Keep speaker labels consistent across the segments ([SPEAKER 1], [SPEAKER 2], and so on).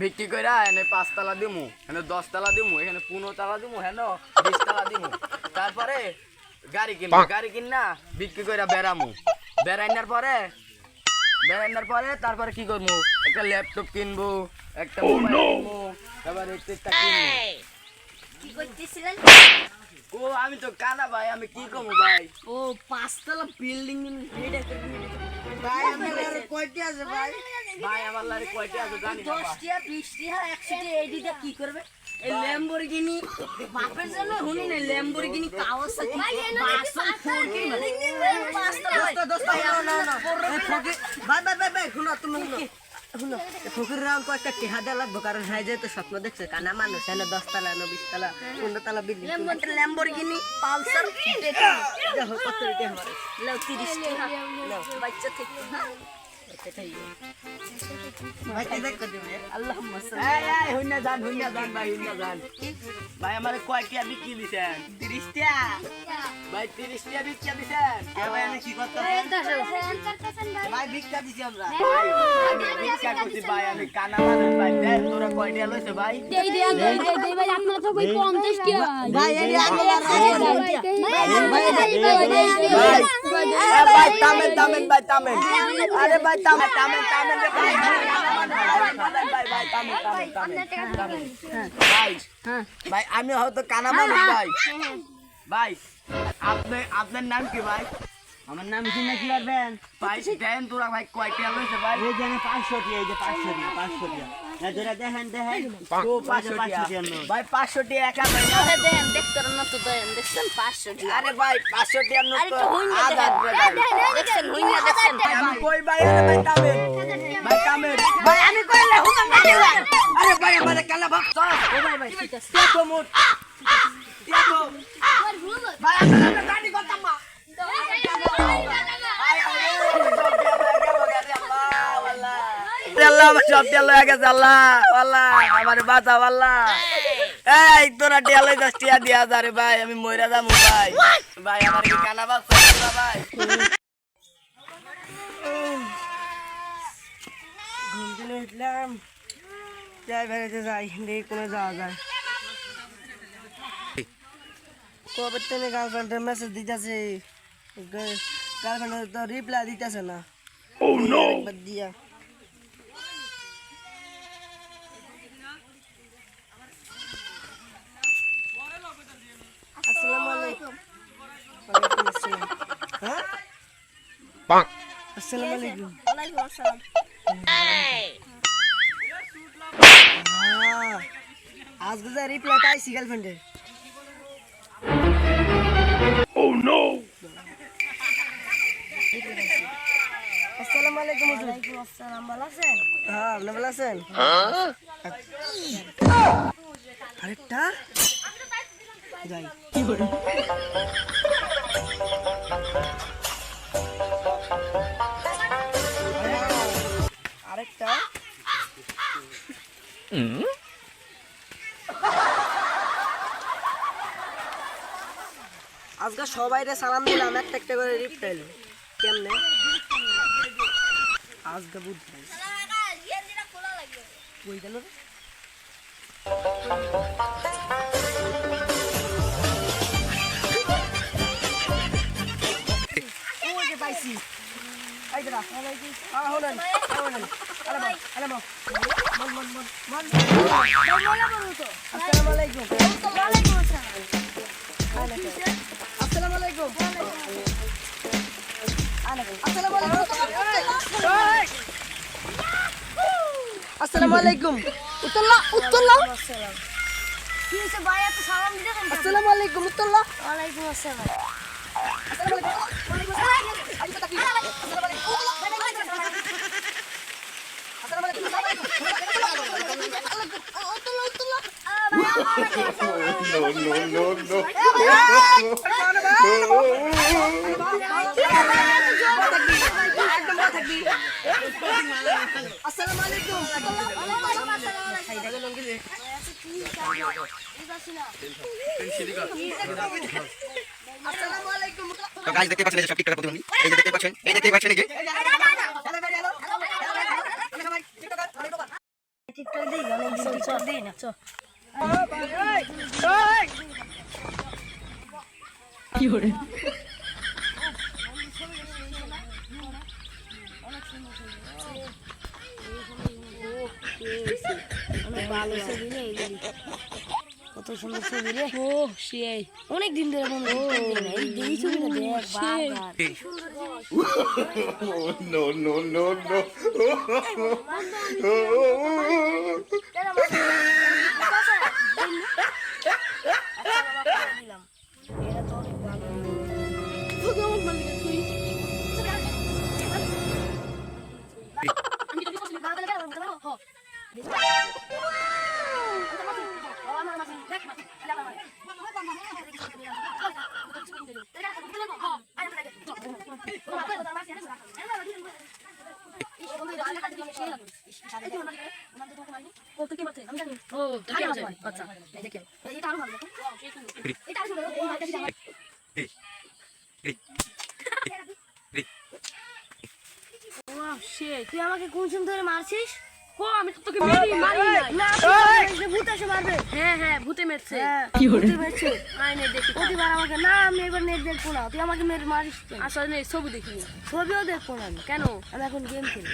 [SPEAKER 1] বিক্রি কইরা এনে 5 তালা দিমু, এনে 10 তালা দিমু, এখানে 15 তালা দিমু, হেন 20 তালা দিমু। তারপরে গাড়ি কিনা বিক্রি কইরা বেরামু। বেরাইনার পরে তারপরে কি করবো? একটা ল্যাপটপ কিনবো, একটা মোবাইল কিনবো, তারপর একটা কিনবো।
[SPEAKER 2] কি করতেছিলেন?
[SPEAKER 1] ও আমি তো কানা ভাই, আমি কি করবো ভাই?
[SPEAKER 2] ও 5 তলা বিল্ডিং রেডি করবি।
[SPEAKER 3] ভাই আমার কয়টি আছে ভাই?
[SPEAKER 1] ভাই আমার লারে কয়টা আছে জানি না
[SPEAKER 2] 10
[SPEAKER 1] ভাই।
[SPEAKER 2] টিয়া 20 টিয়া 100 টিয়া এডিটা কি করবে? এই ল্যাম্বরগিনি বাপের জন্য হুনি না ল্যাম্বরগিনি কাওয়াসাকি বাসন ফোর কিনবে 5 তলা
[SPEAKER 3] দোস্ত না ভাই শুনো তুমি শুনো ফকির রাম কয়েকটা টেহা দেওয়া লাগবে কারণ হ্যাঁ যেহেতু স্বপ্ন দেখছে কানা মানুষ এনে 10 তালা 20 তালা 15 তালা বিল্ডিং
[SPEAKER 2] ল্যাম্বরগিনি পালসার
[SPEAKER 3] দেখো কত টেহা মারে
[SPEAKER 2] লাও 30 টিয়া লাও বাচ্চা থেকে
[SPEAKER 3] ভাই কি দেখ দিবে
[SPEAKER 2] আল্লাহুম্মা
[SPEAKER 1] এই হইনা যান ভাই, হইনা যান। ভাই আমারে কয়টা বিক্রি দিছেন?
[SPEAKER 3] 30 টা
[SPEAKER 1] ভাই 30 টা বিক্রি দিছেন?
[SPEAKER 3] কে ভাই আমি কি করতে ভাই ভিক্ষা দিছি আমরা
[SPEAKER 1] ভাই আমি ভিক্ষা করছি ভাই, আমি কানা মানুষ ভাই। দেন তোরা কয়টা লইছে ভাই?
[SPEAKER 4] দেই ভাই আপনারা তো কই 50 টি হয়
[SPEAKER 3] ভাই এই আগে
[SPEAKER 1] ভাই থামেন ভাই থামেন। আরে ভাই থামেন রে ভাই। ভাই থামেন। ভাই আমি হয়তো কানা মানুষ ভাই। ভাই আপনার নাম কি ভাই?
[SPEAKER 3] আমার নাম কি না কি পারবেন
[SPEAKER 1] ভাই দেন তোরা ভাই কয়টা লইছে ভাই?
[SPEAKER 3] এই যে 500 টি এই যে 500 টি না ধরে দেখেন
[SPEAKER 1] ও 500 টাকা। ভাই 500 টাকা একা ভাই না।
[SPEAKER 2] দেন দেখতেন না তো দেন দেখছেন 500 টিয়া
[SPEAKER 1] আরে ভাই 500 টাকা নোট
[SPEAKER 2] আরে
[SPEAKER 1] তো
[SPEAKER 2] তো হইনা
[SPEAKER 1] আজাদ রে ভাই।
[SPEAKER 2] দেখছেন হইনা দেখছেন
[SPEAKER 1] আমি কই ভাই? আরে ভাই থামেন।
[SPEAKER 3] ভাই আমি কইলে হুকুম না
[SPEAKER 1] আরে ভাই আমারে কালা ভক্ত।
[SPEAKER 2] ও ভাই ঠিক আছে
[SPEAKER 1] দেখো মোট। দেখো ভাই আমরা গাড়ি করতাম না। আল্লাহ আমার সব তেল হয়ে গেছে। আল্লাহ আমার বাঁচা আল্লাহ। এই তোরা টেল হয়ে যাস, টিয়া দিয়া যা রে ভাই, আমি মইরা যাবো ভাই। ভাই আমার কি কানা বাচ্চা ভাই?
[SPEAKER 3] ঘুম থেকে উঠলাম যাই বেড়াতে যাই দেখি কোনো যাওয়া যায় কবে থেকে গার্লফ্রেন্ডের মেসেজ দিতেছে গার্লফ্রেন্ড তো রিপ্লাই দিতেছে না একবার দিয়া আসসালামু আলাইকুম ওয়ালাইকুম আসসালাম হ্যাঁ আসসালামু আলাইকুম
[SPEAKER 2] ওয়ালাইকুম আসসালাম
[SPEAKER 3] আজকে যা রিপ্লাই পাইছি গার্লফ্রেন্ডের আসসালামু আলাইকুম
[SPEAKER 2] ওয়ালাইকুম আসসালাম ভালো আছেন
[SPEAKER 3] হ্যাঁ আপনি ভালো আছেন আরেকটা যাই আরেকটা আজকে সবাইরে সালাম দিলাম একটা একটা করে রিপ্লাই কেমনে আজকে বুঝছি কই গেল রে? ওই যে পাইছি এই দাদা হলেন আসসালামু আলাইকুম আসসালামু আলাইকুম আসসালামু আলাইকুম উত্তরলা
[SPEAKER 2] কি হইছে ভাই এত সালাম দিতে কেন
[SPEAKER 3] আসসালামু আলাইকুম উত্তরলা
[SPEAKER 2] ওয়ালাইকুম আসসালাম
[SPEAKER 3] আসসালামু আলাইকুম আসসালামু আলাইকুম
[SPEAKER 5] তো গাইস দেখতে পাচ্ছেন এই যে সব টিকটকের প্রতিবন্ধী এই যে দেখতে পাচ্ছেন এই যে
[SPEAKER 3] টিকটক দিই
[SPEAKER 4] কত সুন্দর ছবি রে। ও সেই অনেক দিন ধরে মনে এই যেই ছবিটা দেখ বারবার।
[SPEAKER 5] No, no, no, no.
[SPEAKER 4] তুই আমাকে কোন সময় ধরে মারছিস? ও আমি তো তোকে মারি নাই। না ভূত এসে মারবে। হ্যাঁ হ্যাঁ ভূতে মেরেছে। কি ভূতে মেরেছে? আই নে দেখি। প্রতিবার আমাকে না আমি এবার নেট দেখবো না। তুই আমাকে মেরে মারিস কেন? আসলে নেই ছবি দেখিনি। ছবিও দেখবো না আমি। কেন? আমি এখন গেম খেলি।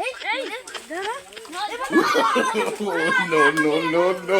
[SPEAKER 4] এই এই দাদা
[SPEAKER 5] No, no, no, no.